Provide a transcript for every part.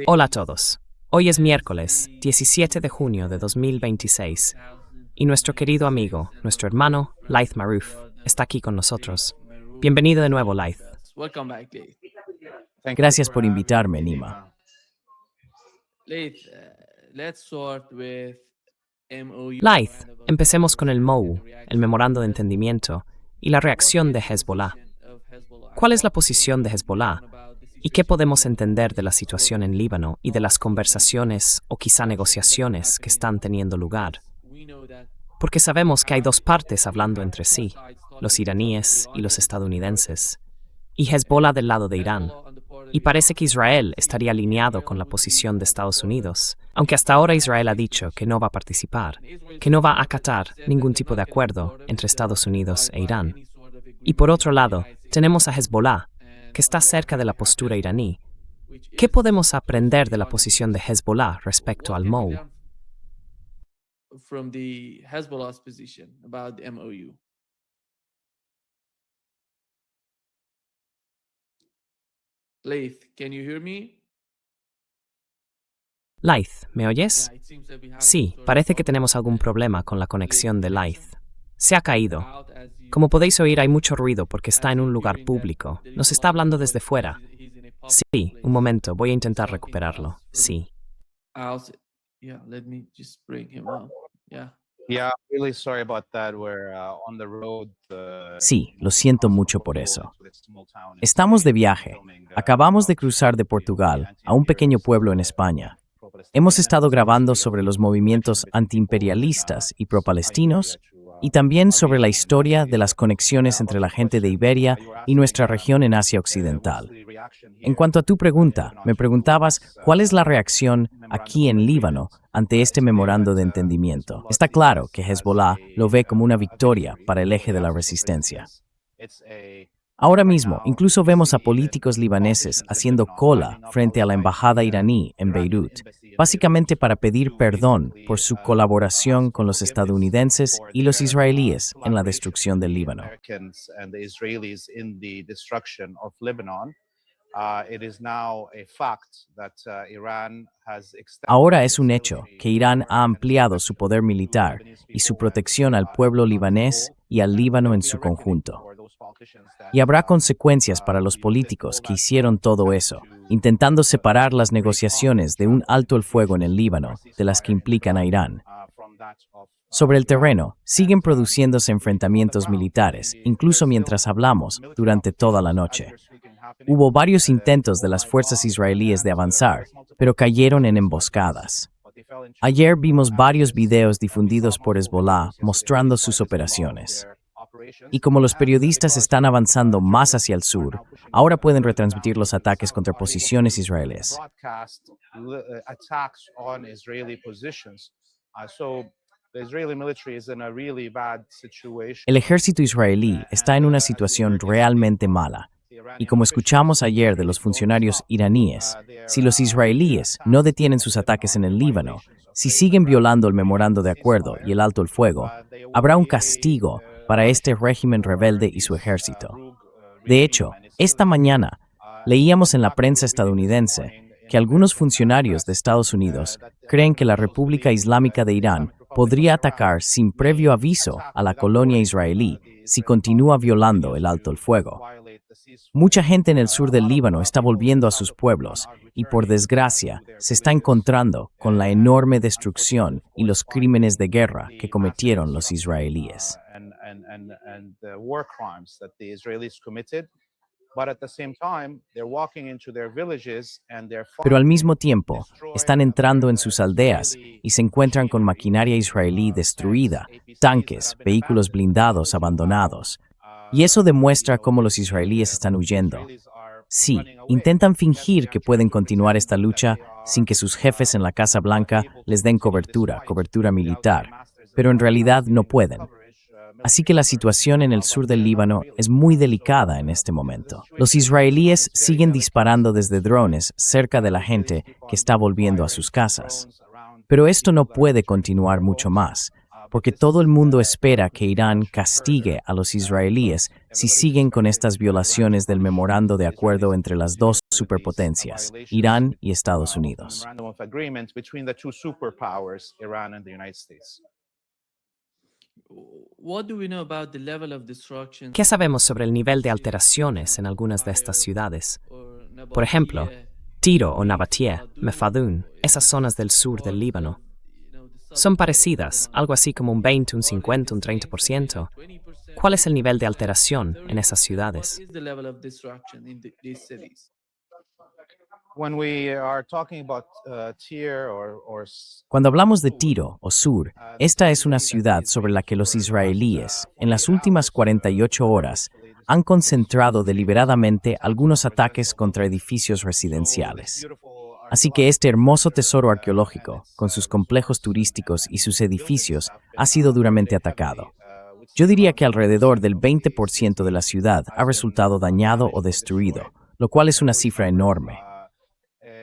Hola a todos. Hoy es miércoles 17 de junio de 2026 y nuestro querido amigo, nuestro hermano Laith Marouf, está aquí con nosotros. Bienvenido de nuevo, Laith. Gracias por invitarme, Nima. Laith, empecemos con el MOU, el Memorando de Entendimiento, y la reacción de Hezbollah. ¿Cuál es la posición de Hezbollah? ¿Y qué podemos entender de la situación en Líbano y de las conversaciones o quizá negociaciones que están teniendo lugar? Porque sabemos que hay dos partes hablando entre sí, los iraníes y los estadounidenses, y Hezbollah del lado de Irán. Y parece que Israel estaría alineado con la posición de Estados Unidos, aunque hasta ahora Israel ha dicho que no va a participar, que no va a acatar ningún tipo de acuerdo entre Estados Unidos e Irán. Y por otro lado, tenemos a Hezbollah, que está cerca de la postura iraní. ¿Qué podemos aprender de la posición de Hezbollah respecto al MOU? Laith, ¿me oyes? Sí, parece que tenemos algún problema con la conexión de Laith. Se ha caído. Como podéis oír, hay mucho ruido porque está en un lugar público. Nos está hablando desde fuera. Sí, un momento, voy a intentar recuperarlo. Sí. Sí, lo siento mucho por eso. Estamos de viaje. Acabamos de cruzar de Portugal a un pequeño pueblo en España. Hemos estado grabando sobre los movimientos antiimperialistas y pro-palestinos y también sobre la historia de las conexiones entre la gente de Iberia y nuestra región en Asia Occidental. En cuanto a tu pregunta, me preguntabas cuál es la reacción aquí en Líbano ante este memorando de entendimiento. Está claro que Hezbollah lo ve como una victoria para el eje de la resistencia. Ahora mismo, incluso vemos a políticos libaneses haciendo cola frente a la embajada iraní en Beirut, básicamente para pedir perdón por su colaboración con los estadounidenses y los israelíes en la destrucción del Líbano. Ahora es un hecho que Irán ha ampliado su poder militar y su protección al pueblo libanés y al Líbano en su conjunto. Y habrá consecuencias para los políticos que hicieron todo eso, intentando separar las negociaciones de un alto el fuego en el Líbano de las que implican a Irán. Sobre el terreno, siguen produciéndose enfrentamientos militares, incluso mientras hablamos, durante toda la noche. Hubo varios intentos de las fuerzas israelíes de avanzar, pero cayeron en emboscadas. Ayer vimos varios videos difundidos por Hezbollah mostrando sus operaciones. Y como los periodistas están avanzando más hacia el sur, ahora pueden retransmitir los ataques contra posiciones israelíes. El ejército israelí está en una situación realmente mala. Y como escuchamos ayer de los funcionarios iraníes, si los israelíes no detienen sus ataques en el Líbano, si siguen violando el memorando de acuerdo y el alto el fuego, habrá un castigo para este régimen rebelde y su ejército. De hecho, esta mañana leíamos en la prensa estadounidense que algunos funcionarios de Estados Unidos creen que la República Islámica de Irán podría atacar sin previo aviso a la colonia israelí si continúa violando el alto el fuego. Mucha gente en el sur del Líbano está volviendo a sus pueblos y, por desgracia, se está encontrando con la enorme destrucción y los crímenes de guerra que cometieron los israelíes. Pero al mismo tiempo, están entrando en sus aldeas y se encuentran con maquinaria israelí destruida, tanques, vehículos blindados abandonados. Y eso demuestra cómo los israelíes están huyendo. Sí, intentan fingir que pueden continuar esta lucha sin que sus jefes en la Casa Blanca les den cobertura militar, pero en realidad no pueden. Así que la situación en el sur del Líbano es muy delicada en este momento. Los israelíes siguen disparando desde drones cerca de la gente que está volviendo a sus casas. Pero esto no puede continuar mucho más, porque todo el mundo espera que Irán castigue a los israelíes si siguen con estas violaciones del memorando de acuerdo entre las dos superpotencias, Irán y Estados Unidos. ¿Qué sabemos sobre el nivel de alteraciones en algunas de estas ciudades? Por ejemplo, Tiro o Nabatie, Mefadún, esas zonas del sur del Líbano. Son parecidas, algo así como un 20, un 50, un 30%. ¿Cuál es el nivel de alteración en esas ciudades? Cuando hablamos de Tiro o Sur, esta es una ciudad sobre la que los israelíes, en las últimas 48 horas, han concentrado deliberadamente algunos ataques contra edificios residenciales. Así que este hermoso tesoro arqueológico, con sus complejos turísticos y sus edificios, ha sido duramente atacado. Yo diría que alrededor del 20% de la ciudad ha resultado dañado o destruido, lo cual es una cifra enorme.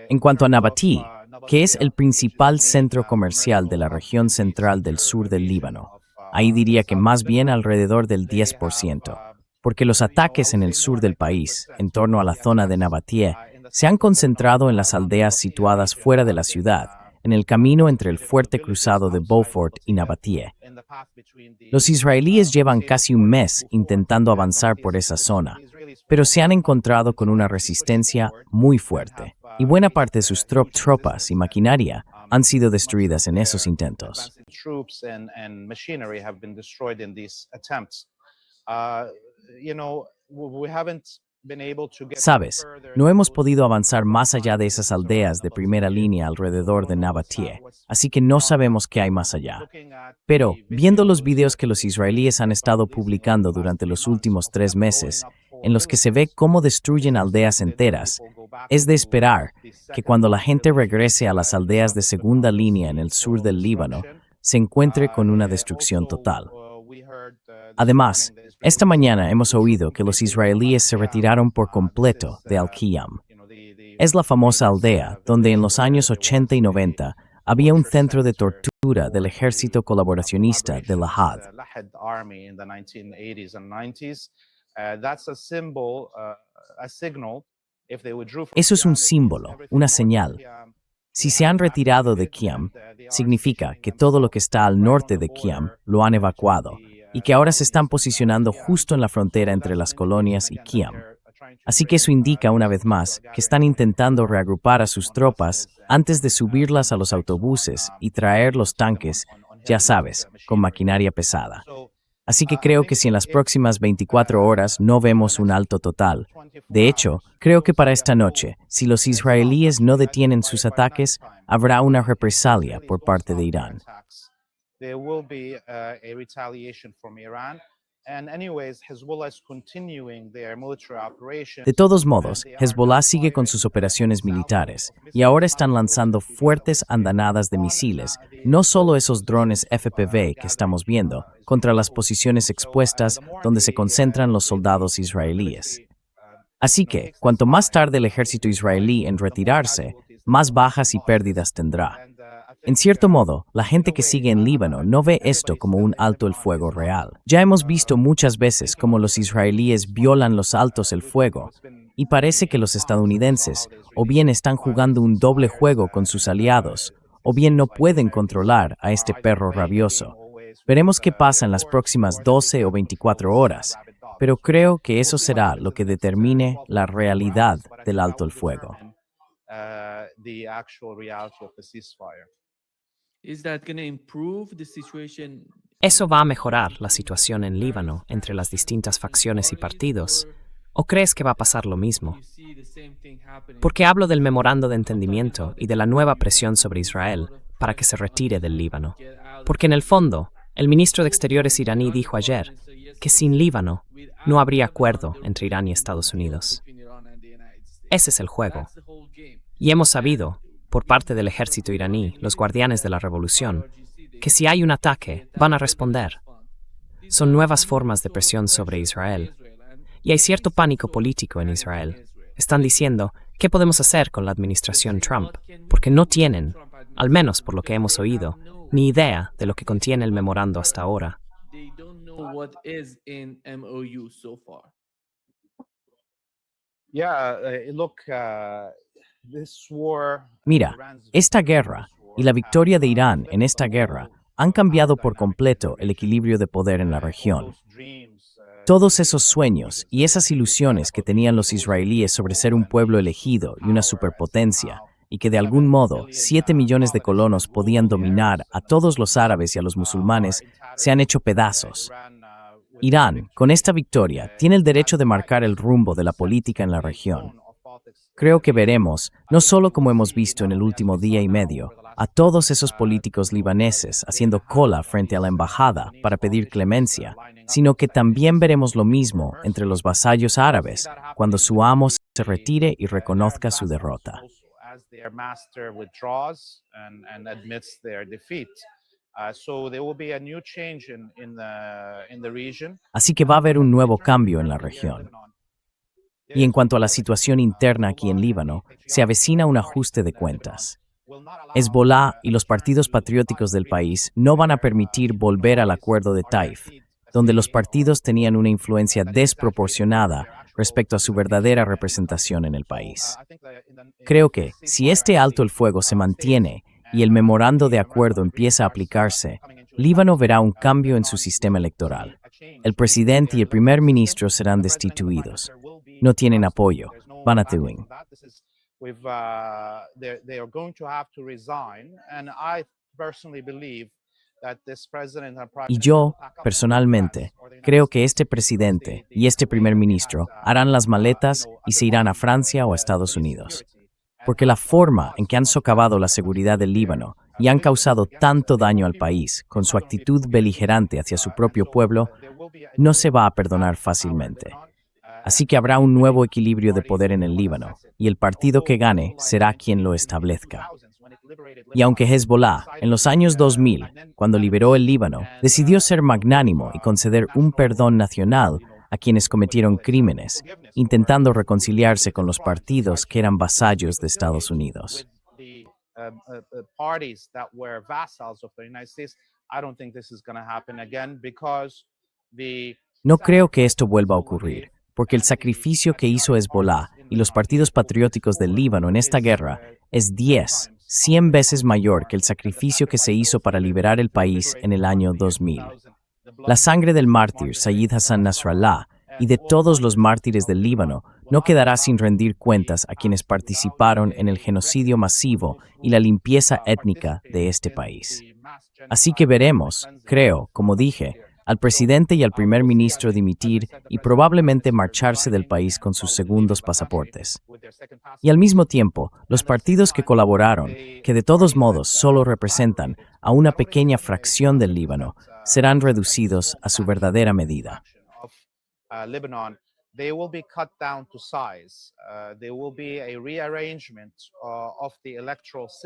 En cuanto a Nabatí, que es el principal centro comercial de la región central del sur del Líbano, ahí diría que más bien alrededor del 10%, porque los ataques en el sur del país, en torno a la zona de Nabatie, se han concentrado en las aldeas situadas fuera de la ciudad, en el camino entre el fuerte cruzado de Beaufort y Nabatie. Los israelíes llevan casi un mes intentando avanzar por esa zona, pero se han encontrado con una resistencia muy fuerte, y buena parte de sus tropas y maquinaria han sido destruidas en esos intentos. Sabes, no hemos podido avanzar más allá de esas aldeas de primera línea alrededor de Nabatie, así que no sabemos qué hay más allá. Pero, viendo los videos que los israelíes han estado publicando durante los últimos 3 meses, en los que se ve cómo destruyen aldeas enteras, es de esperar que cuando la gente regrese a las aldeas de segunda línea en el sur del Líbano, se encuentre con una destrucción total. Además, esta mañana hemos oído que los israelíes se retiraron por completo de Al-Qiyam. Es la famosa aldea donde en los años 80 y 90 había un centro de tortura del ejército colaboracionista de Lahad. Eso es un símbolo, una señal. Si se han retirado de Qiyam, significa que todo lo que está al norte de Qiyam lo han evacuado y que ahora se están posicionando justo en la frontera entre las colonias y Qiyam. Así que eso indica una vez más que están intentando reagrupar a sus tropas antes de subirlas a los autobuses y traer los tanques, ya sabes, con maquinaria pesada. Así que creo que si en las próximas 24 horas no vemos un alto total, de hecho, creo que para esta noche, si los israelíes no detienen sus ataques, habrá una represalia por parte de Irán. De todos modos, Hezbollah sigue con sus operaciones militares y ahora están lanzando fuertes andanadas de misiles, no solo esos drones FPV que estamos viendo, contra las posiciones expuestas donde se concentran los soldados israelíes. Así que, cuanto más tarde el ejército israelí en retirarse, más bajas y pérdidas tendrá. En cierto modo, la gente que sigue en Líbano no ve esto como un alto el fuego real. Ya hemos visto muchas veces cómo los israelíes violan los altos el fuego, y parece que los estadounidenses o bien están jugando un doble juego con sus aliados, o bien no pueden controlar a este perro rabioso. Veremos qué pasa en las próximas 12 o 24 horas, pero creo que eso será lo que determine la realidad del alto el fuego. ¿Eso va a mejorar la situación en Líbano entre las distintas facciones y partidos? ¿O crees que va a pasar lo mismo? Porque hablo del memorando de entendimiento y de la nueva presión sobre Israel para que se retire del Líbano. Porque en el fondo, el ministro de Exteriores iraní dijo ayer que sin Líbano no habría acuerdo entre Irán y Estados Unidos. Ese es el juego. Y hemos sabido, por parte del ejército iraní, los guardianes de la revolución, que si hay un ataque, van a responder. Son nuevas formas de presión sobre Israel. Y hay cierto pánico político en Israel. Están diciendo, ¿qué podemos hacer con la administración Trump? Porque no tienen, al menos por lo que hemos oído, ni idea de lo que contiene el memorando hasta ahora. Mira, esta guerra y la victoria de Irán en esta guerra han cambiado por completo el equilibrio de poder en la región. Todos esos sueños y esas ilusiones que tenían los israelíes sobre ser un pueblo elegido y una superpotencia, y que de algún modo 7 millones de colonos podían dominar a todos los árabes y a los musulmanes, se han hecho pedazos. Irán, con esta victoria, tiene el derecho de marcar el rumbo de la política en la región. Creo que veremos, no solo como hemos visto en el último día y medio, a todos esos políticos libaneses haciendo cola frente a la embajada para pedir clemencia, sino que también veremos lo mismo entre los vasallos árabes cuando su amo se retire y reconozca su derrota. Así que va a haber un nuevo cambio en la región. Y en cuanto a la situación interna aquí en Líbano, se avecina un ajuste de cuentas. Hezbolá y los partidos patrióticos del país no van a permitir volver al acuerdo de Taif, donde los partidos tenían una influencia desproporcionada respecto a su verdadera representación en el país. Creo que, si este alto el fuego se mantiene y el memorando de acuerdo empieza a aplicarse, Líbano verá un cambio en su sistema electoral. El presidente y el primer ministro serán destituidos. No tienen apoyo. Van a Tewin. Y yo, personalmente, creo que este presidente y este primer ministro harán las maletas y se irán a Francia o a Estados Unidos. Porque la forma en que han socavado la seguridad del Líbano y han causado tanto daño al país con su actitud beligerante hacia su propio pueblo, no se va a perdonar fácilmente. Así que habrá un nuevo equilibrio de poder en el Líbano, y el partido que gane será quien lo establezca. Y aunque Hezbolá, en los años 2000, cuando liberó el Líbano, decidió ser magnánimo y conceder un perdón nacional a quienes cometieron crímenes, intentando reconciliarse con los partidos que eran vasallos de Estados Unidos. No creo que esto vuelva a ocurrir, porque el sacrificio que hizo Hezbolá y los partidos patrióticos del Líbano en esta guerra es 100 veces mayor que el sacrificio que se hizo para liberar el país en el año 2000. La sangre del mártir Sayyid Hassan Nasrallah y de todos los mártires del Líbano no quedará sin rendir cuentas a quienes participaron en el genocidio masivo y la limpieza étnica de este país. Así que veremos, creo, como dije, al presidente y al primer ministro dimitir y probablemente marcharse del país con sus segundos pasaportes. Y al mismo tiempo, los partidos que colaboraron, que de todos modos solo representan a una pequeña fracción del Líbano, serán reducidos a su verdadera medida.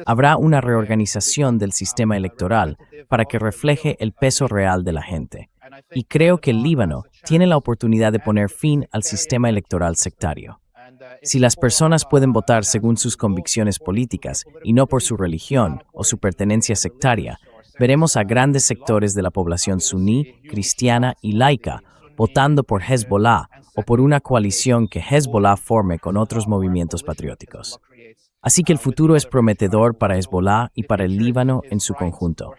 Habrá una reorganización del sistema electoral para que refleje el peso real de la gente. Y creo que el Líbano tiene la oportunidad de poner fin al sistema electoral sectario. Si las personas pueden votar según sus convicciones políticas y no por su religión o su pertenencia sectaria, veremos a grandes sectores de la población suní, cristiana y laica votando por Hezbolá o por una coalición que Hezbolá forme con otros movimientos patrióticos. Así que el futuro es prometedor para Hezbolá y para el Líbano en su conjunto.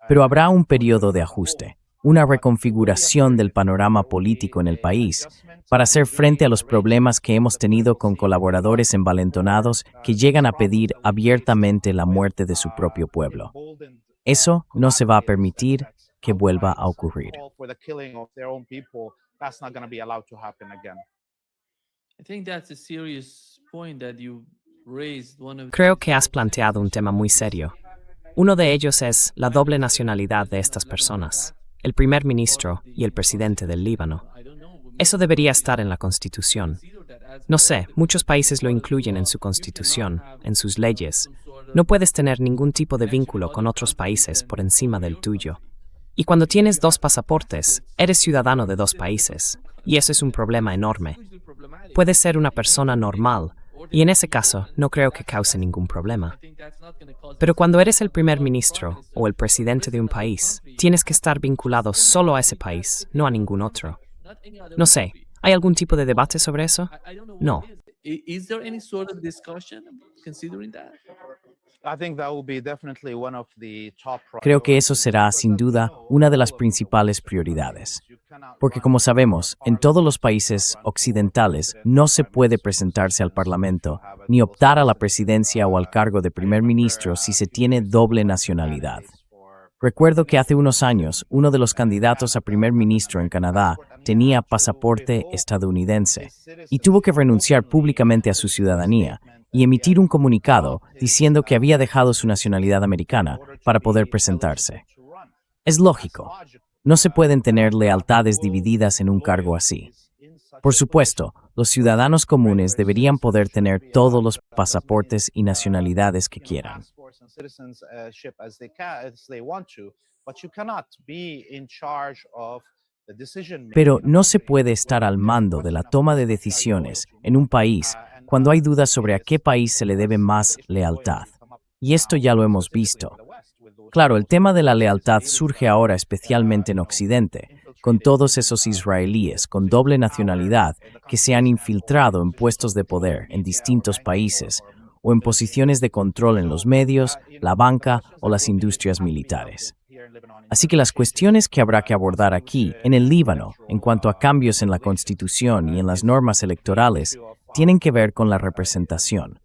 Pero habrá un periodo de ajuste, una reconfiguración del panorama político en el país para hacer frente a los problemas que hemos tenido con colaboradores envalentonados que llegan a pedir abiertamente la muerte de su propio pueblo. Eso no se va a permitir que vuelva a ocurrir. Creo que has planteado un tema muy serio. Uno de ellos es la doble nacionalidad de estas personas, el primer ministro y el presidente del Líbano. Eso debería estar en la Constitución. No sé, muchos países lo incluyen en su Constitución, en sus leyes. No puedes tener ningún tipo de vínculo con otros países por encima del tuyo. Y cuando tienes 2 pasaportes, eres ciudadano de 2 países, y eso es un problema enorme. Puedes ser una persona normal, Y en ese caso, no creo que cause ningún problema. Pero cuando eres el primer ministro o el presidente de un país, tienes que estar vinculado solo a ese país, no a ningún otro. No sé, ¿hay algún tipo de debate sobre eso? No. Creo que eso será, sin duda, una de las principales prioridades. Porque como sabemos, en todos los países occidentales no se puede presentarse al Parlamento ni optar a la presidencia o al cargo de primer ministro si se tiene doble nacionalidad. Recuerdo que hace unos años, uno de los candidatos a primer ministro en Canadá tenía pasaporte estadounidense y tuvo que renunciar públicamente a su ciudadanía y emitir un comunicado diciendo que había dejado su nacionalidad americana para poder presentarse. Es lógico. No se pueden tener lealtades divididas en un cargo así. Por supuesto, los ciudadanos comunes deberían poder tener todos los pasaportes y nacionalidades que quieran. Pero no se puede estar al mando de la toma de decisiones en un país cuando hay dudas sobre a qué país se le debe más lealtad. Y esto ya lo hemos visto. Claro, el tema de la lealtad surge ahora especialmente en Occidente, con todos esos israelíes con doble nacionalidad que se han infiltrado en puestos de poder en distintos países o en posiciones de control en los medios, la banca o las industrias militares. Así que las cuestiones que habrá que abordar aquí, en el Líbano, en cuanto a cambios en la Constitución y en las normas electorales, tienen que ver con la representación.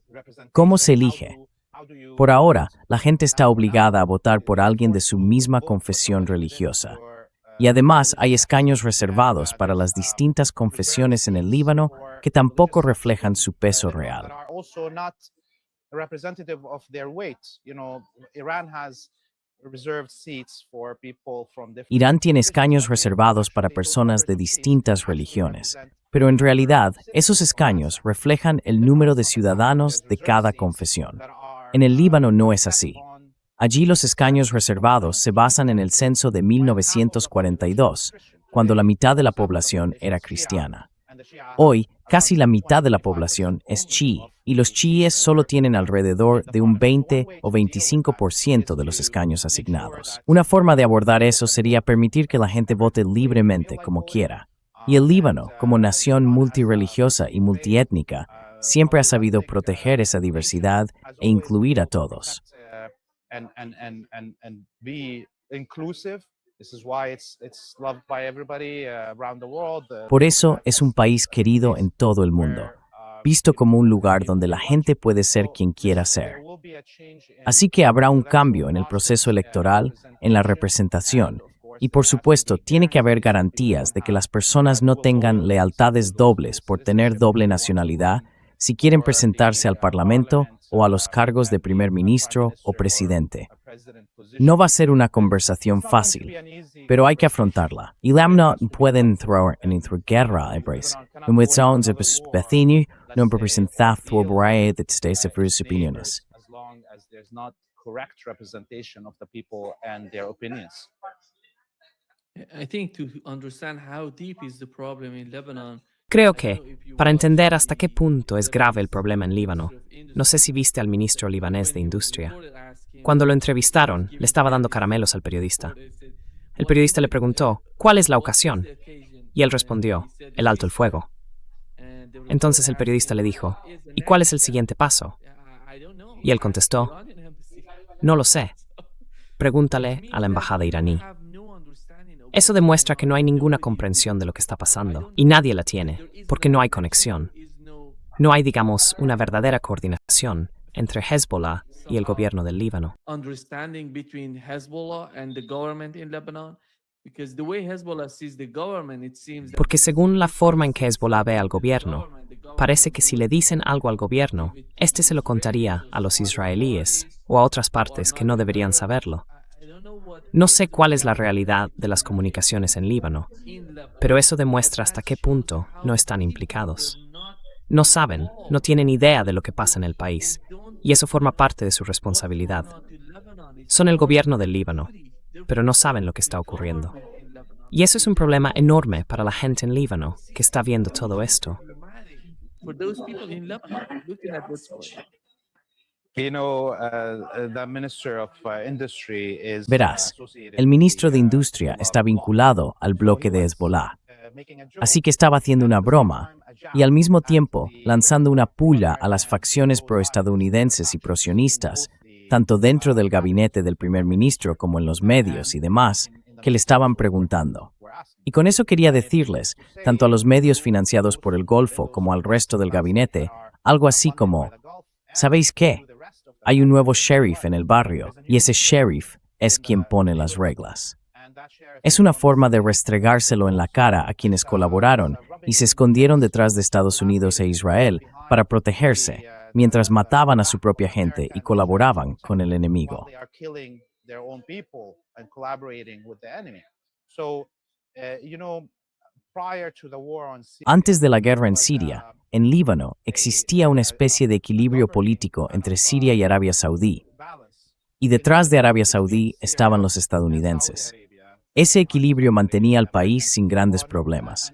¿Cómo se elige? Por ahora, la gente está obligada a votar por alguien de su misma confesión religiosa. Y además hay escaños reservados para las distintas confesiones en el Líbano que tampoco reflejan su peso real. Irán tiene escaños reservados para personas de distintas religiones, pero en realidad esos escaños reflejan el número de ciudadanos de cada confesión. En el Líbano no es así. Allí los escaños reservados se basan en el censo de 1942, cuando la mitad de la población era cristiana. Hoy, casi la mitad de la población es chií, y los chiíes solo tienen alrededor de un 20 o 25% de los escaños asignados. Una forma de abordar eso sería permitir que la gente vote libremente como quiera. Y el Líbano, como nación multirreligiosa y multiétnica, siempre ha sabido proteger esa diversidad e incluir a todos. Por eso es un país querido en todo el mundo, visto como un lugar donde la gente puede ser quien quiera ser. Así que habrá un cambio en el proceso electoral, en la representación, y por supuesto tiene que haber garantías de que las personas no tengan lealtades dobles por tener doble nacionalidad si quieren presentarse al Parlamento o a los cargos de primer ministro o presidente. No va a ser una conversación fácil, pero hay que afrontarla. Y no pueden entrar en guerra, en which vecino no representar de sus opiniones. Creo que, para entender hasta qué punto es grave el problema en Líbano, no sé si viste al ministro libanés de Industria. Cuando lo entrevistaron, le estaba dando caramelos al periodista. El periodista le preguntó, ¿cuál es la ocasión? Y él respondió, el alto el fuego. Entonces el periodista le dijo, ¿y cuál es el siguiente paso? Y él contestó, no lo sé. Pregúntale a la embajada iraní. Eso demuestra que no hay ninguna comprensión de lo que está pasando, y nadie la tiene, porque no hay conexión. No hay, digamos, una verdadera coordinación entre Hezbollah y el gobierno del Líbano. Porque según la forma en que Hezbollah ve al gobierno, parece que si le dicen algo al gobierno, este se lo contaría a los israelíes o a otras partes que no deberían saberlo. No sé cuál es la realidad de las comunicaciones en Líbano, pero eso demuestra hasta qué punto no están implicados. No saben, no tienen idea de lo que pasa en el país, y eso forma parte de su responsabilidad. Son el gobierno del Líbano, pero no saben lo que está ocurriendo. Y eso es un problema enorme para la gente en Líbano que está viendo todo esto. for those people in Lebanon looking at this point. The Minister of Industry is Verás, associated el with ministro de the Industria Hezbollah está bloc. vinculado al So bloque he de was, Hezbollah, making a joke, así que estaba haciendo and una at the same broma time, a jab y al mismo at tiempo the lanzando una pulla other a las and facciones pro-Zionism proestadounidenses y factions in prosionistas, both the, tanto dentro del gabinete del primer ministro como en los medios y demás, in the que le media estaban also preguntando. were asking. Y con eso quería And if you decirles, to say, tanto a los medios financiados por el Golfo como al resto del gabinete, algo así como, ¿sabéis qué? Hay un nuevo sheriff en el barrio y ese sheriff es quien pone las reglas. Es una forma de restregárselo en la cara a quienes colaboraron y se escondieron detrás de Estados Unidos e Israel para protegerse, mientras mataban a su propia gente y colaboraban con el enemigo. Antes de la guerra en Siria, en Líbano existía una especie de equilibrio político entre Siria y Arabia Saudí, y detrás de Arabia Saudí estaban los estadounidenses. Ese equilibrio mantenía al país sin grandes problemas.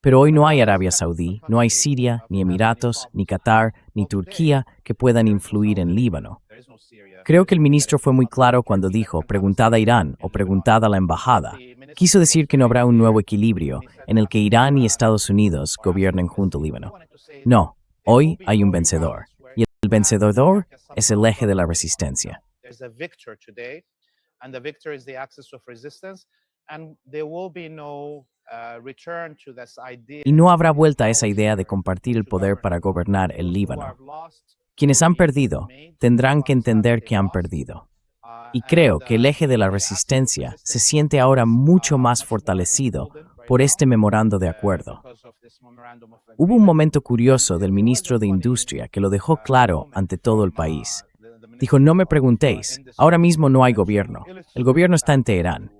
Pero hoy no hay Arabia Saudí, no hay Siria, ni Emiratos, ni Qatar, ni Turquía que puedan influir en Líbano. Creo que el ministro fue muy claro cuando dijo, preguntada a Irán o preguntada a la embajada. Quiso decir que no habrá un nuevo equilibrio en el que Irán y Estados Unidos gobiernen junto Líbano. No, hoy hay un vencedor. Y el vencedor es el eje de la resistencia. Y no habrá vuelta a esa idea de compartir el poder para gobernar el Líbano. Quienes han perdido tendrán que entender que han perdido. Y creo que el eje de la resistencia se siente ahora mucho más fortalecido por este memorando de acuerdo. Hubo un momento curioso del ministro de Industria que lo dejó claro ante todo el país. Dijo, no me preguntéis, ahora mismo no hay gobierno. El gobierno está en Teherán.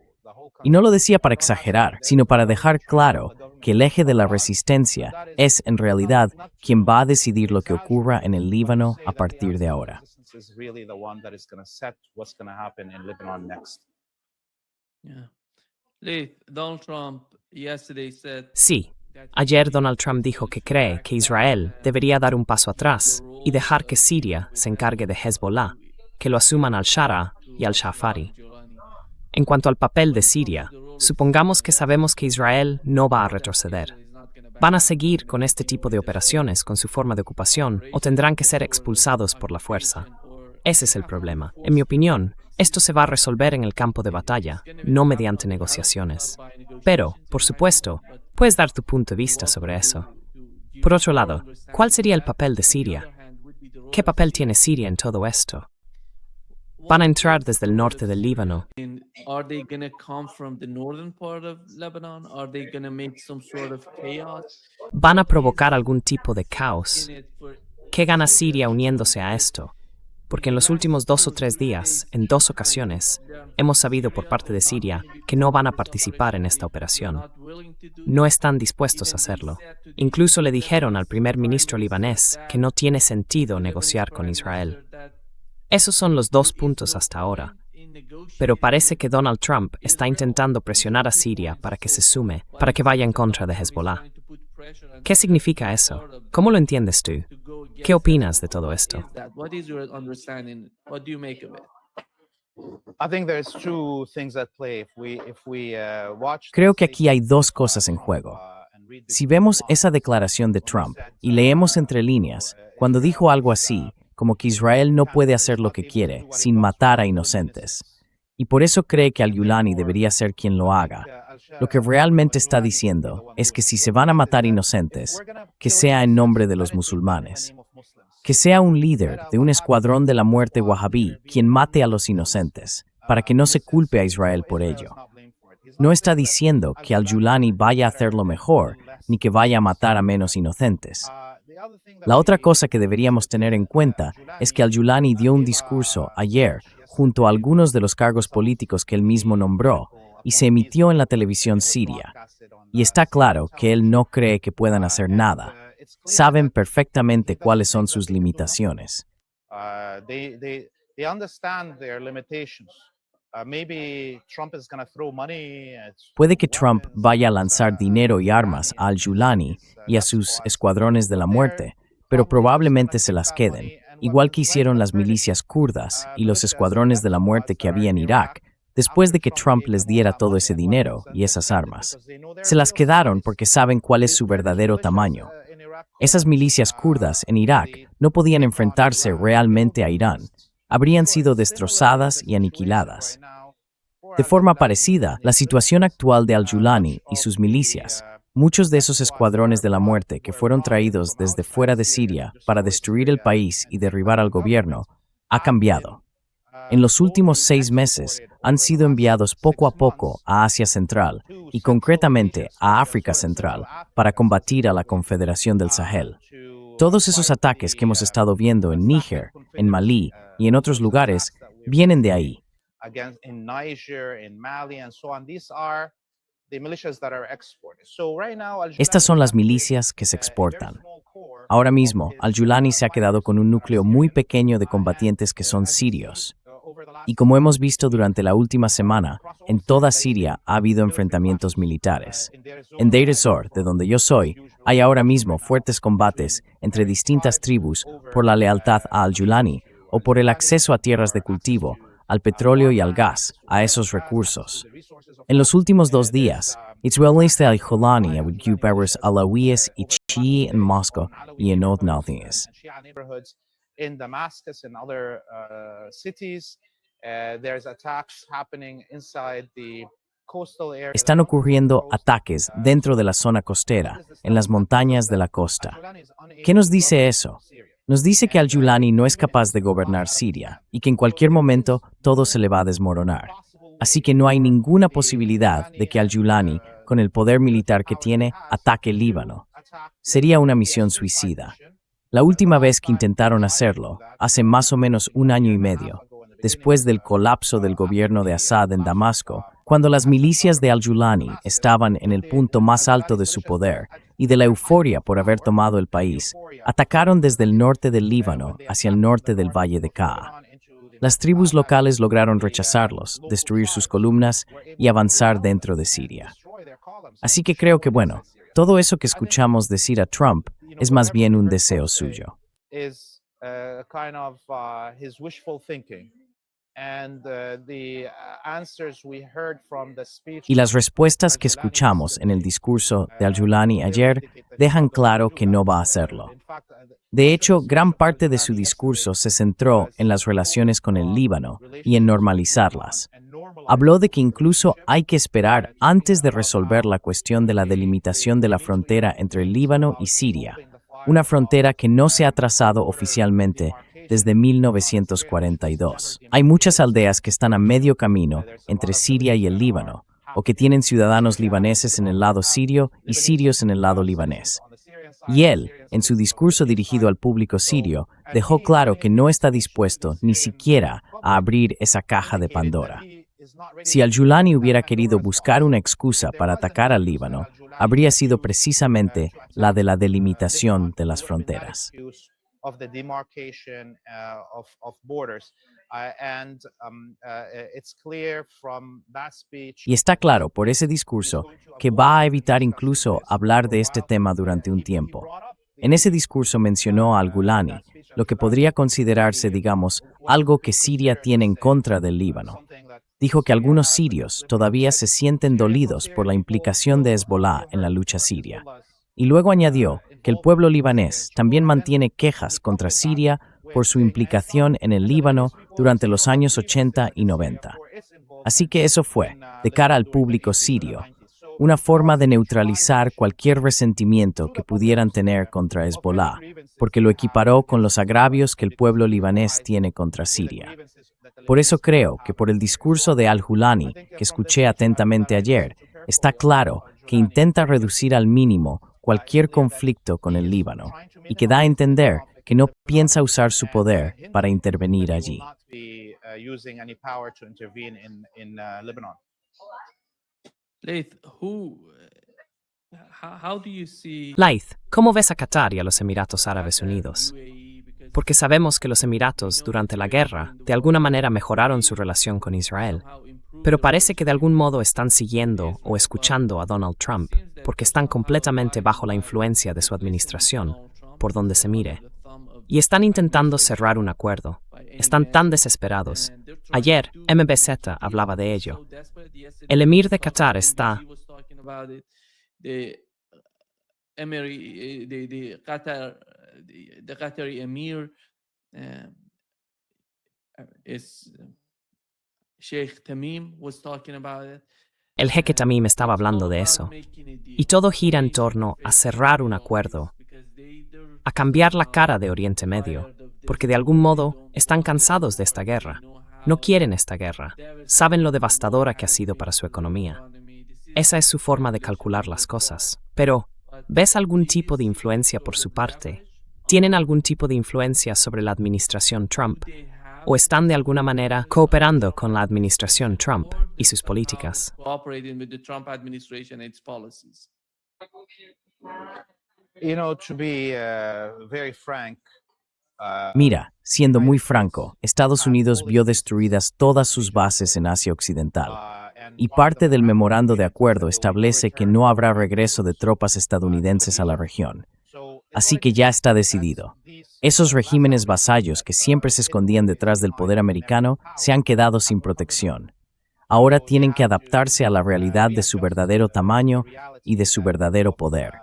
Y no lo decía para exagerar, sino para dejar claro que el eje de la resistencia es, en realidad, quien va a decidir lo que ocurra en el Líbano a partir de ahora. Sí, ayer Donald Trump dijo que cree que Israel debería dar un paso atrás y dejar que Siria se encargue de Hezbollah, que lo asuman al-Shara y al-Shafari. En cuanto al papel de Siria, supongamos que sabemos que Israel no va a retroceder. ¿Van a seguir con este tipo de operaciones con su forma de ocupación o tendrán que ser expulsados por la fuerza? Ese es el problema. En mi opinión, esto se va a resolver en el campo de batalla, no mediante negociaciones. Pero, por supuesto, puedes dar tu punto de vista sobre eso. Por otro lado, ¿cuál sería el papel de Siria? ¿Qué papel tiene Siria en todo esto? ¿Van a entrar desde el norte del Líbano? Are they going to come from the northern part of Lebanon? Are they going to make some sort of chaos? ¿Van a provocar algún tipo de caos? ¿Qué gana Siria uniéndose a esto? Porque en los últimos 2 o 3 días, en 2 ocasiones, hemos sabido por parte de Siria que no van a participar en esta operación. No están dispuestos a hacerlo. Incluso le dijeron al primer ministro libanés que no tiene sentido negociar con Israel. Esos son los 2 puntos hasta ahora. Pero parece que Donald Trump está intentando presionar a Siria para que se sume, para que vaya en contra de Hezbollah. ¿Qué significa eso? ¿Cómo lo entiendes tú? ¿Qué opinas de todo esto? Creo que aquí hay 2 cosas en juego. Si vemos esa declaración de Trump y leemos entre líneas, cuando dijo algo así, como que Israel no puede hacer lo que quiere sin matar a inocentes, y por eso cree que al-Yulani debería ser quien lo haga, lo que realmente está diciendo es que si se van a matar inocentes, que sea en nombre de los musulmanes. Que sea un líder de un escuadrón de la muerte wahhabí quien mate a los inocentes, para que no se culpe a Israel por ello. No está diciendo que al-Yulani vaya a hacerlo mejor, ni que vaya a matar a menos inocentes. La otra cosa que deberíamos tener en cuenta es que al-Yulani dio un discurso ayer junto a algunos de los cargos políticos que él mismo nombró y se emitió en la televisión siria. Y está claro que él no cree que puedan hacer nada. Saben perfectamente cuáles son sus limitaciones. Maybe Trump is going to throw money at Puede que Trump vaya a lanzar dinero y armas a al-Julani y a sus escuadrones de la muerte, pero probablemente se las queden, igual que hicieron las milicias kurdas y los escuadrones de la muerte que había en Irak, después de que Trump les diera todo ese dinero y esas armas. Se las quedaron porque saben cuál es su verdadero tamaño. Esas milicias kurdas en Irak no podían enfrentarse realmente a Irán. Habrían sido destrozadas y aniquiladas. De forma parecida, la situación actual de al-Julani y sus milicias, muchos de esos escuadrones de la muerte que fueron traídos desde fuera de Siria para destruir el país y derribar al gobierno, ha cambiado. En los últimos 6 meses han sido enviados poco a poco a Asia Central y concretamente a África Central para combatir a la Confederación del Sahel. Todos esos ataques que hemos estado viendo en Níger, en Malí y en otros lugares vienen de ahí. in Niger, in Mali, and so on. These are the militias that are exported. So right now, Estas son las milicias que se exportan. Ahora mismo, al-Julani se ha quedado con un núcleo muy pequeño de combatientes que son sirios. Y como hemos visto durante la última semana, en toda Siria ha habido enfrentamientos militares. En Deir ez-Zor, de donde yo soy, hay ahora mismo fuertes combates entre distintas tribus por la lealtad a al-Julani o por el acceso a tierras de cultivo, al petróleo y al gas, a esos recursos. En los últimos 2 días, Israelíes de al-Julani recuperamos alawíes y chií en Moscú y en otros. in Damascus and other cities, there's attacks happening inside the coastal area. Están ocurriendo ataques dentro de la zona costera, en las montañas de la costa. ¿Qué nos dice eso? Nos dice que al-Julani no es capaz de gobernar Siria y que en cualquier momento todo se le va a desmoronar. Así que no hay ninguna posibilidad de que al-Julani, con el poder militar que tiene, ataque el Líbano. Sería una misión suicida. La última vez que intentaron hacerlo, hace más o menos 1 año y medio, después del colapso del gobierno de Assad en Damasco, cuando las milicias de al-Julani estaban en el punto más alto de su poder y de la euforia por haber tomado el país, atacaron desde el norte del Líbano hacia el norte del Valle de Kaa. Las tribus locales lograron rechazarlos, destruir sus columnas y avanzar dentro de Siria. Así que creo que, bueno, todo eso que escuchamos decir a Trump es más bien un deseo suyo. Is kind of his wishful thinking. And the answers we heard from the speech. Y las respuestas que escuchamos en el discurso de al-Julani ayer dejan claro que no va a hacerlo. De hecho, gran parte de su discurso se centró en las relaciones con el Líbano y en normalizarlas. Habló de que incluso hay que esperar antes de resolver la cuestión de la delimitación de la frontera entre el Líbano y Siria, una frontera que no se ha trazado oficialmente desde 1942. Hay muchas aldeas que están a medio camino entre Siria y el Líbano, o que tienen ciudadanos libaneses en el lado sirio y sirios en el lado libanés. Y él, en su discurso dirigido al público sirio, dejó claro que no está dispuesto ni siquiera a abrir esa caja de Pandora. Si al-Julani hubiera querido buscar una excusa para atacar al Líbano, habría sido precisamente la de la delimitación de las fronteras. Of the demarcation of borders. It's clear from that speech. Y está claro por ese discurso que va a evitar incluso hablar de este tema durante un tiempo. En ese discurso mencionó a al-Julani, lo que podría considerarse, digamos, algo que Siria tiene en contra del Líbano. Dijo que algunos sirios todavía se sienten dolidos por la implicación de Hezbollah en la lucha siria. Y luego añadió que el pueblo libanés también mantiene quejas contra Siria por su implicación en el Líbano durante los años 80 y 90. Así que eso fue, de cara al público sirio, una forma de neutralizar cualquier resentimiento que pudieran tener contra Hezbollah, porque lo equiparó con los agravios que el pueblo libanés tiene contra Siria. Por eso creo que por el discurso de al-Julani, que escuché atentamente ayer, está claro que intenta reducir al mínimo cualquier conflicto con el Líbano y que da a entender que no piensa usar su poder para intervenir allí. How do you see Laith, ¿cómo ves a Qatar y a los Emiratos Árabes Unidos? porque sabemos que los Emiratos, durante la guerra, de alguna manera mejoraron su relación con Israel. Pero parece que de algún modo están siguiendo o escuchando a Donald Trump, porque están completamente bajo la influencia de su administración, por donde se mire. Y están intentando cerrar un acuerdo. Están tan desesperados. Ayer, MBZ hablaba de ello. El emir de Qatar está... The Qatari emir is Sheikh Tamim was talking about it. El jeque Tamim estaba hablando de eso. Y todo gira en torno a cerrar un acuerdo, a cambiar la cara de Oriente Medio, porque de algún modo están cansados de esta guerra. No quieren esta guerra. Saben lo devastadora que ha sido para su economía. Esa es su forma de calcular las cosas. Pero, ¿ves algún tipo de influencia por su parte? ¿Tienen algún tipo de influencia sobre la administración Trump? ¿O están de alguna manera cooperando con la administración Trump y sus políticas? To be very frank, Mira, siendo muy franco, Estados Unidos vio destruidas todas sus bases en Asia Occidental, y parte del memorando de acuerdo establece que no habrá regreso de tropas estadounidenses a la región. Así que ya está decidido. Esos regímenes vasallos que siempre se escondían detrás del poder americano se han quedado sin protección. Ahora tienen que adaptarse a la realidad de su verdadero tamaño y de su verdadero poder.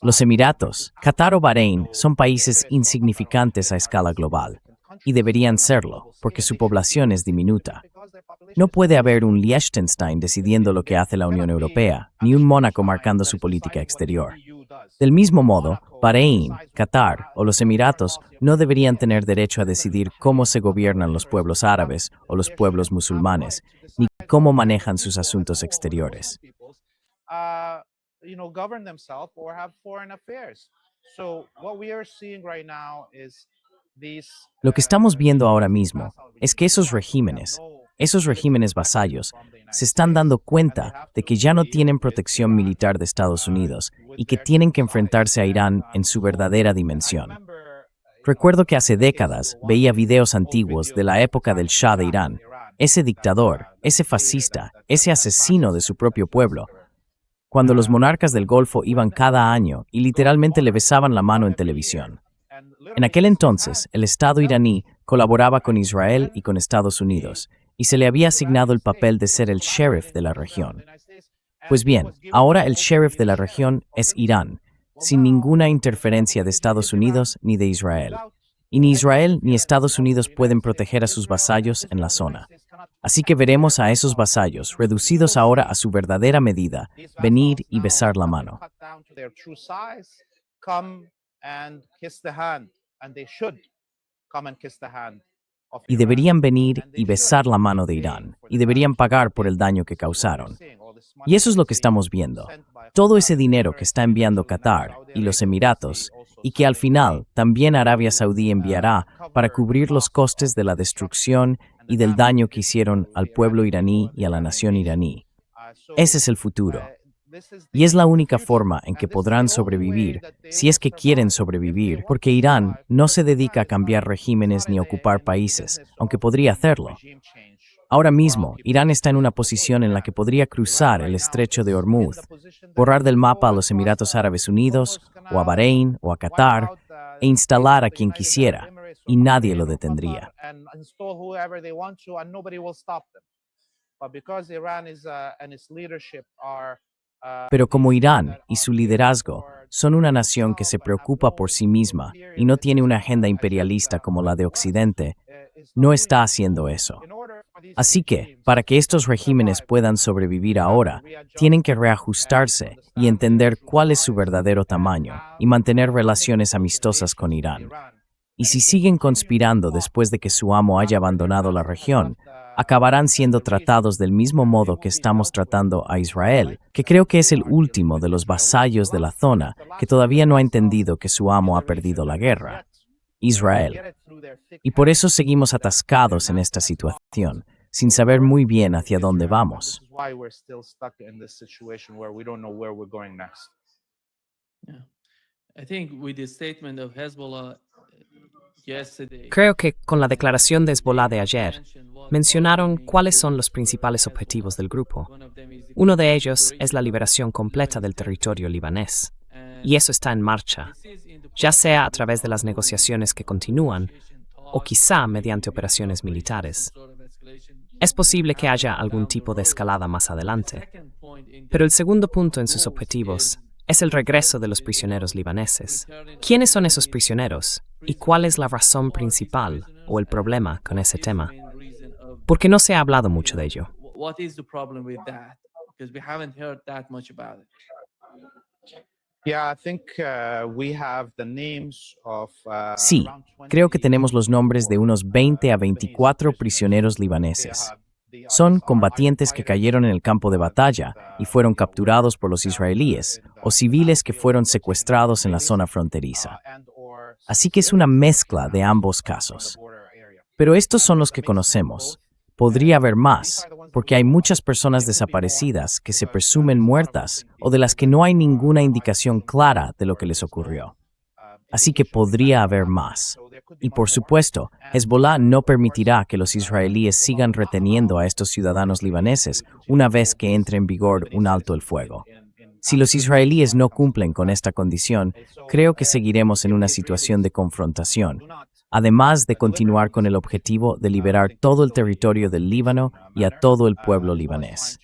Los Emiratos, Qatar o Bahrein son países insignificantes a escala global, y deberían serlo, porque su población es diminuta. No puede haber un Liechtenstein decidiendo lo que hace la Unión Europea, ni un Mónaco marcando su política exterior. Del mismo modo, Bahrein, Qatar o los Emiratos no deberían tener derecho a decidir cómo se gobiernan los pueblos árabes o los pueblos musulmanes, ni cómo manejan sus asuntos exteriores. Govern themselves or have foreign affairs. So what we are seeing right now is these Lo que estamos viendo ahora mismo es que esos regímenes vasallos, se están dando cuenta de que ya no tienen protección militar de Estados Unidos y que tienen que enfrentarse a Irán en su verdadera dimensión. Recuerdo que hace décadas veía videos antiguos de la época del Shah de Irán, ese dictador, ese fascista, ese asesino de su propio pueblo, cuando los monarcas del Golfo iban cada año y literalmente le besaban la mano en televisión. En aquel entonces, el Estado iraní colaboraba con Israel y con Estados Unidos, y se le había asignado el papel de ser el sheriff de la región. Pues bien, ahora el sheriff de la región es Irán, sin ninguna interferencia de Estados Unidos ni de Israel. Y ni Israel ni Estados Unidos pueden proteger a sus vasallos en la zona. Así que veremos a esos vasallos, reducidos ahora a su verdadera medida, venir y besar la mano. Y deberían venir y besar la mano de Irán, y deberían pagar por el daño que causaron. Y eso es lo que estamos viendo. Todo ese dinero que está enviando Qatar y los Emiratos, y que al final también Arabia Saudí enviará para cubrir los costes de la destrucción y del daño que hicieron al pueblo iraní y a la nación iraní. Ese es el futuro. Y es la única forma en que podrán sobrevivir, si es que quieren sobrevivir, porque Irán no se dedica a cambiar regímenes ni ocupar países, aunque podría hacerlo. Ahora mismo, Irán está en una posición en la que podría cruzar el estrecho de Hormuz, borrar del mapa a los Emiratos Árabes Unidos, o a Bahrein, o a Qatar, e instalar a quien quisiera, y nadie lo detendría. Pero como Irán y su liderazgo son una nación que se preocupa por sí misma y no tiene una agenda imperialista como la de Occidente, no está haciendo eso. Así que, para que estos regímenes puedan sobrevivir ahora, tienen que reajustarse y entender cuál es su verdadero tamaño y mantener relaciones amistosas con Irán. Y si siguen conspirando después de que su amo haya abandonado la región, acabarán siendo tratados del mismo modo que estamos tratando a Israel, que creo que es el último de los vasallos de la zona que todavía no ha entendido que su amo ha perdido la guerra, Israel. Y por eso seguimos atascados en esta situación, sin saber muy bien hacia dónde vamos. I think with the statement of Hezbollah, Creo que con la declaración de Hezbollah de ayer, mencionaron cuáles son los principales objetivos del grupo. Uno de ellos es la liberación completa del territorio libanés, y eso está en marcha, ya sea a través de las negociaciones que continúan o quizá mediante operaciones militares. Es posible que haya algún tipo de escalada más adelante, pero el segundo punto en sus objetivos es el regreso de los prisioneros libaneses. ¿Quiénes son esos prisioneros y cuál es la razón principal o el problema con ese tema? Porque no se ha hablado mucho de ello. Sí, creo que tenemos los nombres de unos 20 a 24 prisioneros libaneses. Son combatientes que cayeron en el campo de batalla y fueron capturados por los israelíes, o civiles que fueron secuestrados en la zona fronteriza. Así que es una mezcla de ambos casos. Pero estos son los que conocemos. Podría haber más, porque hay muchas personas desaparecidas que se presumen muertas o de las que no hay ninguna indicación clara de lo que les ocurrió. Así que podría haber más. Y por supuesto, Hezbollah no permitirá que los israelíes sigan reteniendo a estos ciudadanos libaneses una vez que entre en vigor un alto el fuego. Si los israelíes no cumplen con esta condición, creo que seguiremos en una situación de confrontación, además de continuar con el objetivo de liberar todo el territorio del Líbano y a todo el pueblo libanés.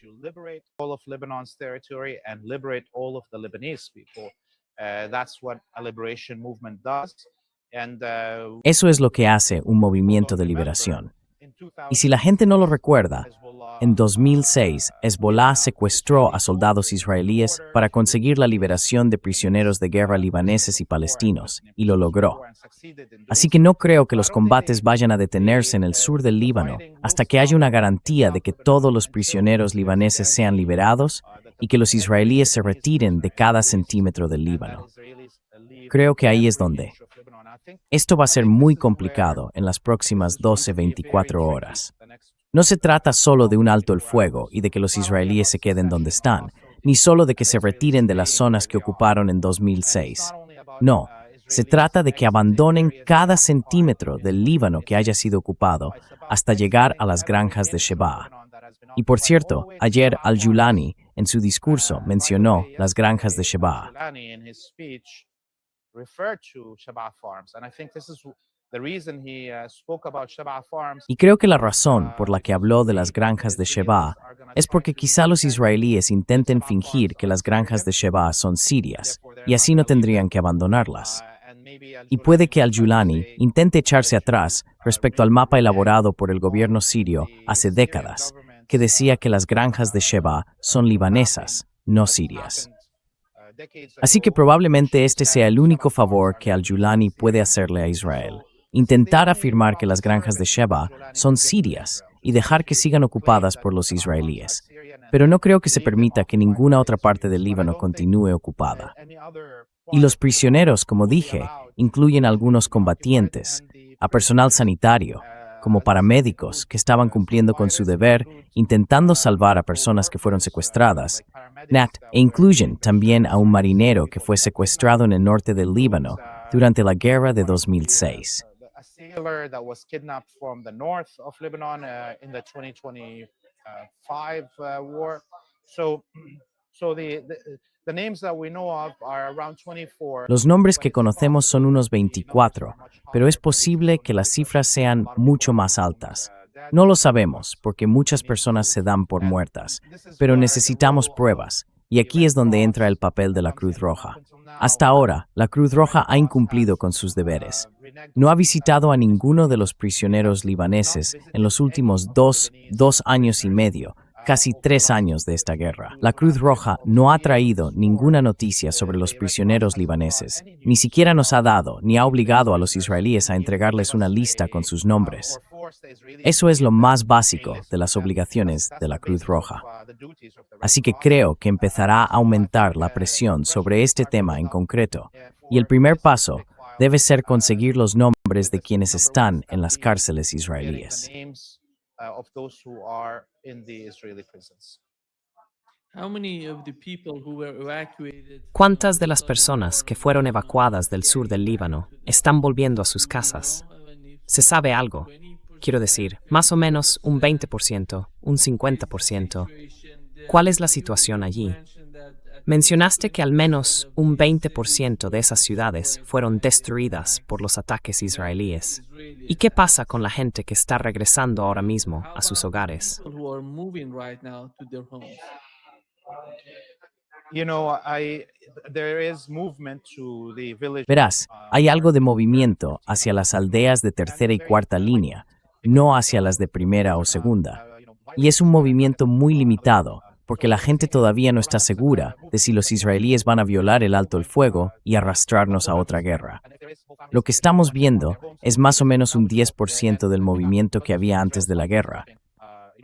Eso es lo que hace un movimiento de liberación. Y si la gente no lo recuerda, en 2006, Hezbollah secuestró a soldados israelíes para conseguir la liberación de prisioneros de guerra libaneses y palestinos, y lo logró. Así que no creo que los combates vayan a detenerse en el sur del Líbano hasta que haya una garantía de que todos los prisioneros libaneses sean liberados y que los israelíes se retiren de cada centímetro del Líbano. Creo que ahí es donde. Esto va a ser muy complicado en las próximas 12-24 horas. No se trata solo de un alto el fuego y de que los israelíes se queden donde están, ni solo de que se retiren de las zonas que ocuparon en 2006. No, se trata de que abandonen cada centímetro del Líbano que haya sido ocupado hasta llegar a las granjas de Shebaa. Y por cierto, ayer Al-Julani, en su discurso, mencionó las granjas de Shebaa. Y creo que la razón por la que habló de las granjas de Shebaa es porque quizá los israelíes intenten fingir que las granjas de Shebaa son sirias, y así no tendrían que abandonarlas. Y puede que Al-Julani intente echarse atrás respecto al mapa elaborado por el gobierno sirio hace décadas, que decía que las granjas de Shebaa son libanesas, no sirias. Así que probablemente este sea el único favor que Al-Julani puede hacerle a Israel. Intentar afirmar que las granjas de Shebaa son sirias y dejar que sigan ocupadas por los israelíes. Pero no creo que se permita que ninguna otra parte del Líbano continúe ocupada. Y los prisioneros, como dije, incluyen a algunos combatientes, a personal sanitario, como paramédicos que estaban cumpliendo con su deber, intentando salvar a personas que fueron secuestradas, e incluyen también a un marinero que fue secuestrado en el norte del Líbano durante la guerra de 2006. Los nombres que conocemos son unos 24, pero es posible que las cifras sean mucho más altas. No lo sabemos porque muchas personas se dan por muertas, pero necesitamos pruebas, y aquí es donde entra el papel de la Cruz Roja. Hasta ahora, la Cruz Roja ha incumplido con sus deberes. No ha visitado a ninguno de los prisioneros libaneses en los últimos dos años y medio, casi 3 años de esta guerra. La Cruz Roja no ha traído ninguna noticia sobre los prisioneros libaneses, ni siquiera nos ha dado ni ha obligado a los israelíes a entregarles una lista con sus nombres. Eso es lo más básico de las obligaciones de la Cruz Roja. Así que creo que empezará a aumentar la presión sobre este tema en concreto, y el primer paso debe ser conseguir los nombres de quienes están en las cárceles israelíes. ¿Cuántas de las personas que fueron evacuadas del sur del Líbano están volviendo a sus casas? ¿Se sabe algo? Quiero decir, más o menos un 20%, un 50%. ¿Cuál es la situación allí? Mencionaste que al menos un 20% de esas ciudades fueron destruidas por los ataques israelíes. ¿Y qué pasa con la gente que está regresando ahora mismo a sus hogares? You know, there is movement to the villages. Verás, hay algo de movimiento hacia las aldeas de tercera y cuarta línea, no hacia las de primera o segunda. Y es un movimiento muy limitado, porque la gente todavía no está segura de si los israelíes van a violar el alto el fuego y arrastrarnos a otra guerra. Lo que estamos viendo es más o menos un 10% del movimiento que había antes de la guerra.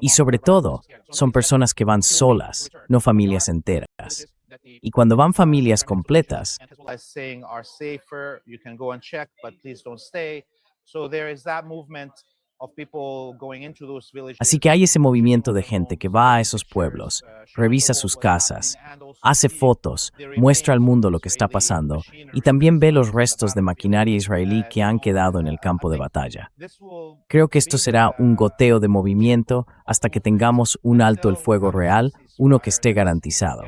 Y sobre todo, son personas que van solas, no familias enteras. Y cuando van familias completas, Saying are safer, you can go and check, but please don't stay. So there is that movement of people going into those villages. así que hay ese movimiento de gente que va a esos pueblos, revisa sus casas, hace fotos, muestra al mundo lo que está pasando y también ve los restos de maquinaria israelí que han quedado en el campo de batalla. Creo que esto será un goteo de movimiento hasta que tengamos un alto el fuego real, uno que esté garantizado.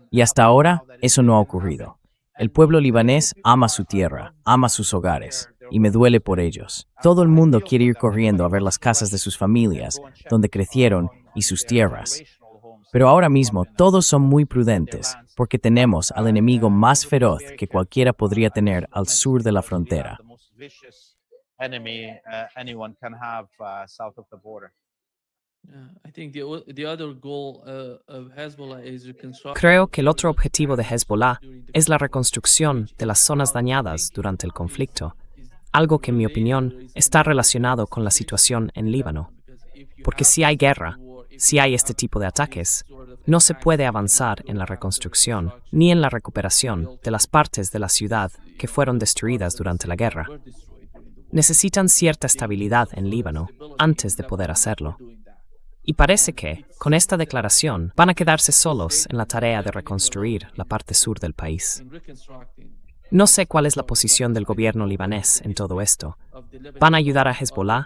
Y hasta ahora, eso no ha ocurrido. El pueblo libanés ama su tierra, ama sus hogares, y me duele por ellos. Todo el mundo quiere ir corriendo a ver las casas de sus familias, donde crecieron, y sus tierras. Pero ahora mismo todos son muy prudentes, porque tenemos al enemigo más feroz que cualquiera podría tener al sur de la frontera. Anyone can have south of the border. Creo que el otro objetivo de Hezbollah es la reconstrucción de las zonas dañadas durante el conflicto, algo que en mi opinión está relacionado con la situación en Líbano. Porque si hay guerra, si hay este tipo de ataques, no se puede avanzar en la reconstrucción ni en la recuperación de las partes de la ciudad que fueron destruidas durante la guerra. Necesitan cierta estabilidad en Líbano antes de poder hacerlo. Y parece que, con esta declaración, van a quedarse solos en la tarea de reconstruir la parte sur del país. No sé cuál es la posición del gobierno libanés en todo esto. ¿Van a ayudar a Hezbollah?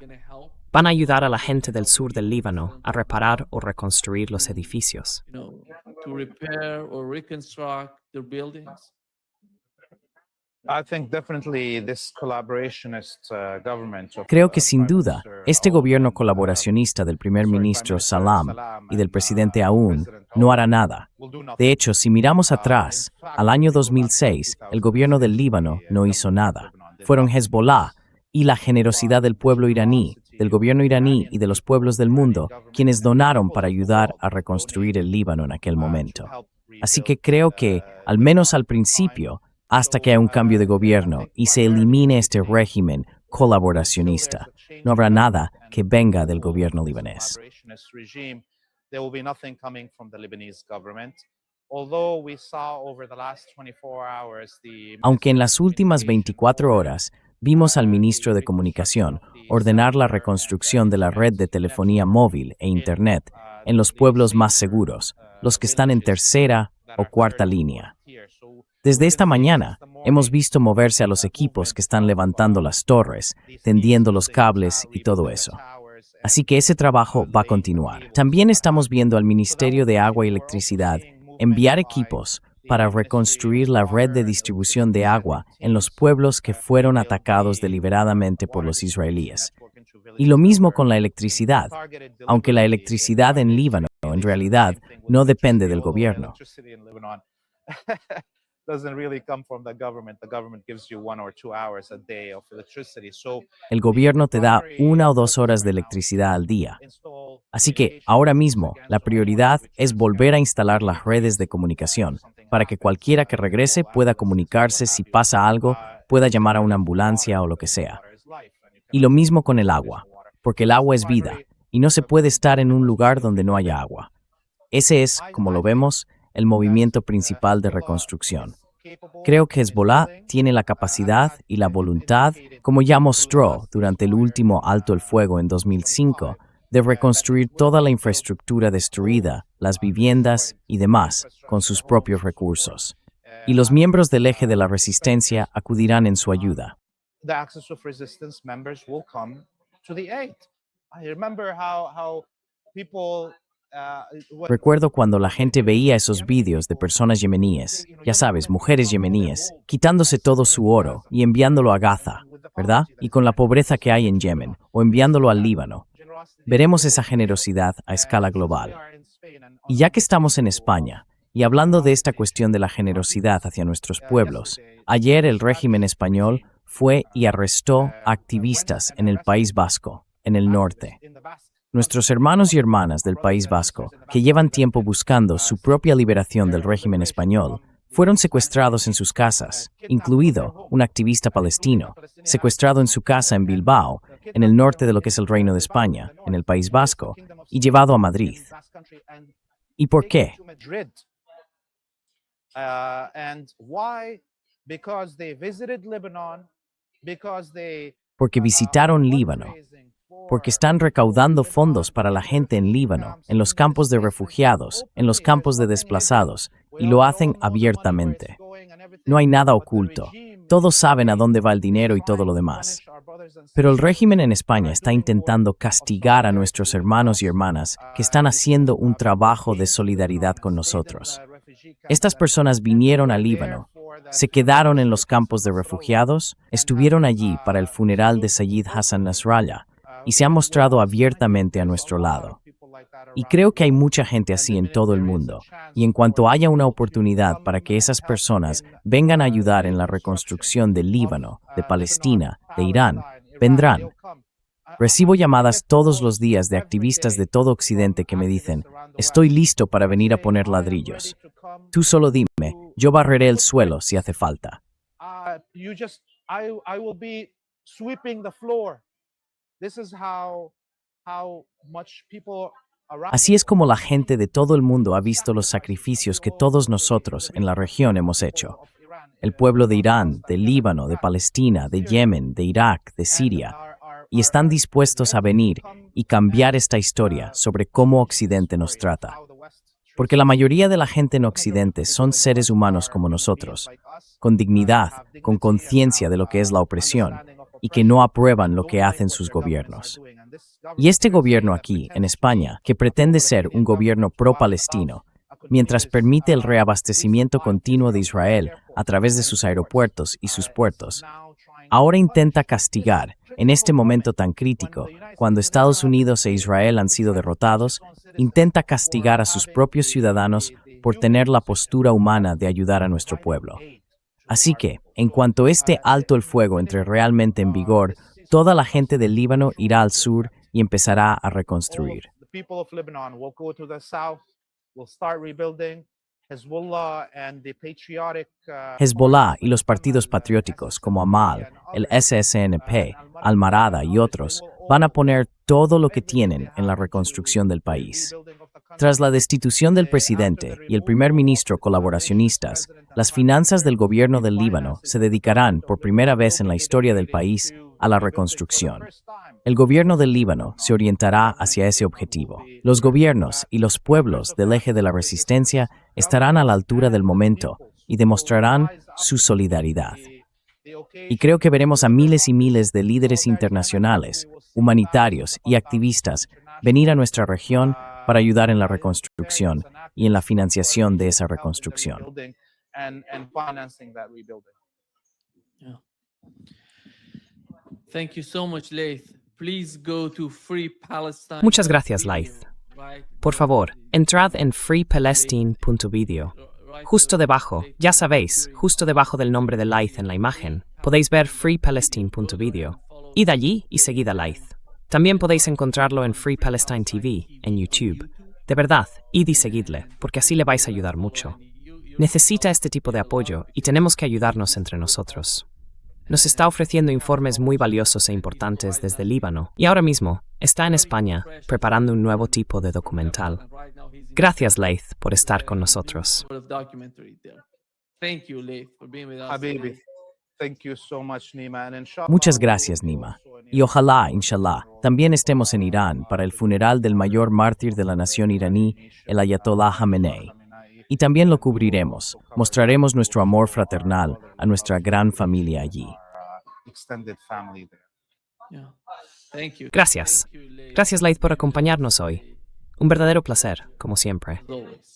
¿Van a ayudar a la gente del sur del Líbano a reparar o reconstruir los edificios? Creo que sin duda, este gobierno colaboracionista del primer ministro Salam y del presidente Aoun no hará nada. De hecho, si miramos atrás, al año 2006, el gobierno del Líbano no hizo nada. Fueron Hezbollah y la generosidad del pueblo iraní, del gobierno iraní y de los pueblos del mundo, quienes donaron para ayudar a reconstruir el Líbano en aquel momento. Así que creo que, al menos al principio, hasta que haya un cambio de gobierno y se elimine este régimen colaboracionista, no habrá nada que venga del gobierno libanés. Aunque en las últimas 24 horas vimos al ministro de Comunicación ordenar la reconstrucción de la red de telefonía móvil e Internet en los pueblos más seguros, los que están en tercera o cuarta línea. Desde esta mañana, hemos visto moverse a los equipos que están levantando las torres, tendiendo los cables y todo eso. Así que ese trabajo va a continuar. También estamos viendo al Ministerio de Agua y Electricidad enviar equipos para reconstruir la red de distribución de agua en los pueblos que fueron atacados deliberadamente por los israelíes. Y lo mismo con la electricidad, aunque la electricidad en Líbano, en realidad, no depende del gobierno. El gobierno te da 1 o 2 horas de electricidad al día. Así que, ahora mismo, la prioridad es volver a instalar las redes de comunicación para que cualquiera que regrese pueda comunicarse si pasa algo, pueda llamar a una ambulancia o lo que sea. Y lo mismo con el agua, porque el agua es vida y no se puede estar en un lugar donde no haya agua. Ese es, como lo vemos, el movimiento principal de reconstrucción. Creo que Hezbollah tiene la capacidad y la voluntad, como ya mostró durante el último alto el fuego en 2005, de reconstruir toda la infraestructura destruida, las viviendas y demás, con sus propios recursos. Y los miembros del eje de la resistencia acudirán en su ayuda. The Axis of Resistance members will come to the aid. I remember how people Recuerdo cuando la gente veía esos vídeos de personas yemeníes, ya sabes, mujeres yemeníes, quitándose todo su oro y enviándolo a Gaza, ¿verdad? Y con la pobreza que hay en Yemen, o enviándolo al Líbano. Veremos esa generosidad a escala global. Y ya que estamos en España, y hablando de esta cuestión de la generosidad hacia nuestros pueblos, ayer el régimen español fue y arrestó a activistas en el País Vasco, en el norte. Nuestros hermanos y hermanas del País Vasco, que llevan tiempo buscando su propia liberación del régimen español, fueron secuestrados en sus casas, incluido un activista palestino, secuestrado en su casa en Bilbao, en el norte de lo que es el Reino de España, en el País Vasco, y llevado a Madrid. ¿Y por qué? Porque visitaron Líbano, porque están recaudando fondos para la gente en Líbano, en los campos de refugiados, en los campos de desplazados, y lo hacen abiertamente. No hay nada oculto. Todos saben a dónde va el dinero y todo lo demás. Pero el régimen en España está intentando castigar a nuestros hermanos y hermanas que están haciendo un trabajo de solidaridad con nosotros. Estas personas vinieron a Líbano, se quedaron en los campos de refugiados, estuvieron allí para el funeral de Sayyid Hassan Nasrallah y se han mostrado abiertamente a nuestro lado. Y creo que hay mucha gente así en todo el mundo, y en cuanto haya una oportunidad para que esas personas vengan a ayudar en la reconstrucción del Líbano, de Palestina, de Irán, vendrán. Recibo llamadas todos los días de activistas de todo Occidente que me dicen, estoy listo para venir a poner ladrillos. Tú solo dime, yo barreré el suelo si hace falta. Así es como la gente de todo el mundo ha visto los sacrificios que todos nosotros en la región hemos hecho. El pueblo de Irán, de Líbano, de Palestina, de Yemen, de Irak, de Siria, y están dispuestos a venir y cambiar esta historia sobre cómo Occidente nos trata. Porque la mayoría de la gente en Occidente son seres humanos como nosotros, con dignidad, con conciencia de lo que es la opresión, y que no aprueban lo que hacen sus gobiernos. Y este gobierno aquí, en España, que pretende ser un gobierno pro-palestino, mientras permite el reabastecimiento continuo de Israel a través de sus aeropuertos y sus puertos, ahora intenta castigar, en este momento tan crítico, cuando Estados Unidos e Israel han sido derrotados, intenta castigar a sus propios ciudadanos por tener la postura humana de ayudar a nuestro pueblo. Así que, en cuanto este alto el fuego entre realmente en vigor, toda la gente del Líbano irá al sur y empezará a reconstruir. Hezbollah y los partidos patrióticos como Amal, el SSNP, Al-Marada y otros van a poner todo lo que tienen en la reconstrucción del país. Tras la destitución del presidente y el primer ministro colaboracionistas, las finanzas del gobierno del Líbano se dedicarán por primera vez en la historia del país a la reconstrucción. El gobierno del Líbano se orientará hacia ese objetivo. Los gobiernos y los pueblos del eje de la resistencia estarán a la altura del momento y demostrarán su solidaridad. Y creo que veremos a miles y miles de líderes internacionales, humanitarios y activistas venir a nuestra región para ayudar en la reconstrucción y en la financiación de esa reconstrucción. Muchas gracias, Laith. Por favor, entrad en freepalestine.video. Justo debajo, ya sabéis, justo debajo del nombre de Laith en la imagen, podéis ver freepalestine.video. Id allí y seguid a Laith. También podéis encontrarlo en Free Palestine TV, en YouTube. De verdad, id y seguidle, porque así le vais a ayudar mucho. Necesita este tipo de apoyo y tenemos que ayudarnos entre nosotros. Nos está ofreciendo informes muy valiosos e importantes desde Líbano y ahora mismo está en España preparando un nuevo tipo de documental. Gracias, Laith, por estar con nosotros. Habibi, thank you so much, Nima. Muchas gracias, Nima. Y ojalá, inshallah, también estemos en Irán para el funeral del mayor mártir de la nación iraní, el Ayatollah Khamenei. Y también lo cubriremos, mostraremos nuestro amor fraternal a nuestra gran familia allí. Yeah. Thank you. Gracias. Thank you, Laith. Gracias, Laith, por acompañarnos hoy. Un verdadero placer, como siempre. As always.